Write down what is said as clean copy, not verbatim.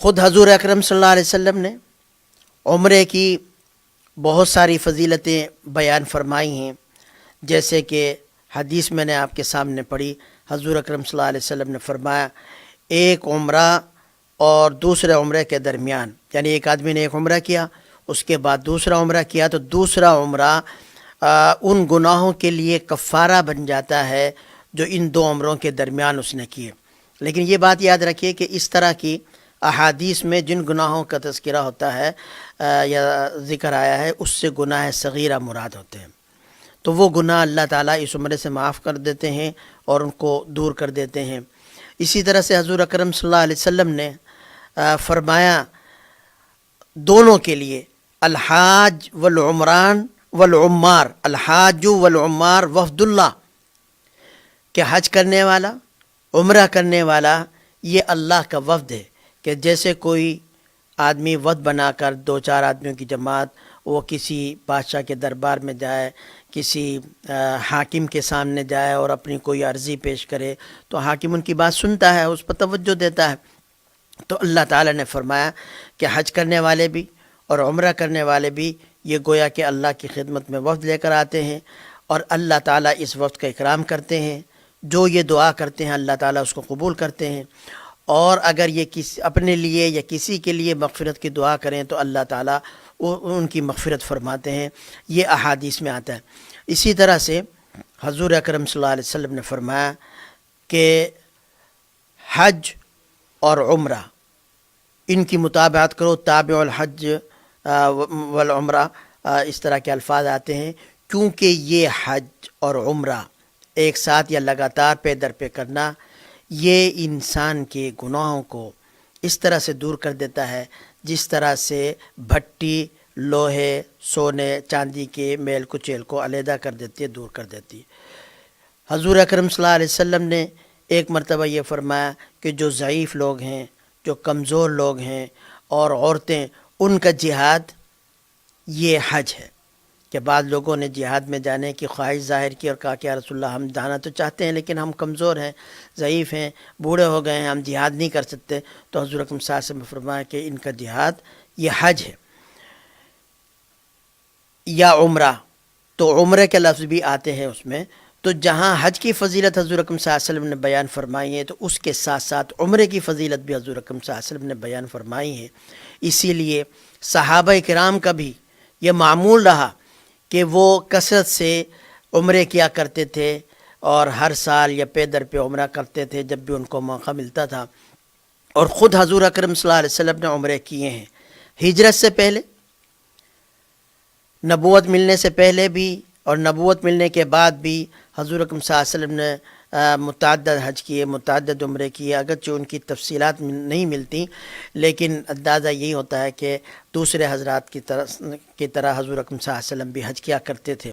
خود حضور اکرم صلی اللہ علیہ وسلم نے عمرے کی بہت ساری فضیلتیں بیان فرمائی ہیں، جیسے کہ حدیث میں نے آپ کے سامنے پڑھی۔ حضور اکرم صلی اللہ علیہ وسلم نے فرمایا ایک عمرہ اور دوسرے عمرے کے درمیان، یعنی ایک آدمی نے ایک عمرہ کیا، اس کے بعد دوسرا عمرہ کیا، تو دوسرا عمرہ ان گناہوں کے لیے کفارہ بن جاتا ہے جو ان دو عمروں کے درمیان اس نے کیے۔ لیکن یہ بات یاد رکھیے کہ اس طرح کی احادیث میں جن گناہوں کا تذکرہ ہوتا ہے یا ذکر آیا ہے، اس سے گناہ صغیرہ مراد ہوتے ہیں، تو وہ گناہ اللہ تعالیٰ اس عمرے سے معاف کر دیتے ہیں اور ان کو دور کر دیتے ہیں۔ اسی طرح سے حضور اکرم صلی اللہ علیہ وسلم نے فرمایا دونوں کے لیے الحاج والعمران والعمار، الحاج والعمار وفد اللہ، کہ حج کرنے والا، عمرہ کرنے والا یہ اللہ کا وفد ہے، کہ جیسے کوئی آدمی وفد بنا کر دو چار آدمیوں کی جماعت وہ کسی بادشاہ کے دربار میں جائے، کسی حاکم کے سامنے جائے اور اپنی کوئی عرضی پیش کرے، تو حاکم ان کی بات سنتا ہے، اس پر توجہ دیتا ہے۔ تو اللہ تعالیٰ نے فرمایا کہ حج کرنے والے بھی اور عمرہ کرنے والے بھی یہ گویا کہ اللہ کی خدمت میں وفد لے کر آتے ہیں، اور اللہ تعالیٰ اس وفد کا اکرام کرتے ہیں، جو یہ دعا کرتے ہیں اللہ تعالیٰ اس کو قبول کرتے ہیں، اور اگر یہ اپنے لیے یا کسی کے لیے مغفرت کی دعا کریں تو اللہ تعالیٰ ان کی مغفرت فرماتے ہیں۔ یہ احادیث میں آتا ہے۔ اسی طرح سے حضور اکرم صلی اللہ علیہ وسلم نے فرمایا کہ حج اور عمرہ ان کی مطابقت کرو، تابع الحج والعمرہ، اس طرح کے الفاظ آتے ہیں، کیونکہ یہ حج اور عمرہ ایک ساتھ یا لگاتار پے در پہ کرنا یہ انسان کے گناہوں کو اس طرح سے دور کر دیتا ہے جس طرح سے بھٹی لوہے، سونے، چاندی کے میل کچیل کو علیحدہ کر دیتی ہے، دور کر دیتی ہے۔ حضور اکرم صلی اللہ علیہ وسلم نے ایک مرتبہ یہ فرمایا کہ جو ضعیف لوگ ہیں، جو کمزور لوگ ہیں اور عورتیں، ان کا جہاد یہ حج ہے، کہ بعض لوگوں نے جہاد میں جانے کی خواہش ظاہر کی اور کہا کہ یا رسول اللہ ہم جانا تو چاہتے ہیں لیکن ہم کمزور ہیں، ضعیف ہیں، بوڑھے ہو گئے ہیں، ہم جہاد نہیں کر سکتے۔ تو حضور اکرم صلی اللہ علیہ وسلم نے فرمایا کہ ان کا جہاد یہ حج ہے یا عمرہ، تو عمرے کے لفظ بھی آتے ہیں اس میں۔ تو جہاں حج کی فضیلت حضور اکرم صلی اللہ علیہ وسلم نے بیان فرمائی ہے، تو اس کے ساتھ ساتھ عمرے کی فضیلت بھی حضور اکرم صلی اللہ علیہ وسلم نے بیان فرمائی ہے۔ اسی لیے صحابہ کرام کا بھی یہ معمول رہا کہ وہ کثرت سے عمرے کیا کرتے تھے اور ہر سال یا پے در پہ عمرہ کرتے تھے جب بھی ان کو موقع ملتا تھا، اور خود حضور اکرم صلی اللہ علیہ وسلم نے عمرے کیے ہیں، ہجرت سے پہلے، نبوت ملنے سے پہلے بھی اور نبوت ملنے کے بعد بھی حضور اکرم صلی اللہ علیہ وسلم نے متعدد حج کیے، متعدد عمرے کیے، اگرچہ ان کی تفصیلات نہیں ملتی، لیکن اندازہ یہی ہوتا ہے کہ دوسرے حضرات کی طرح حضور اکرم صلی اللہ علیہ وسلم بھی حج کیا کرتے تھے۔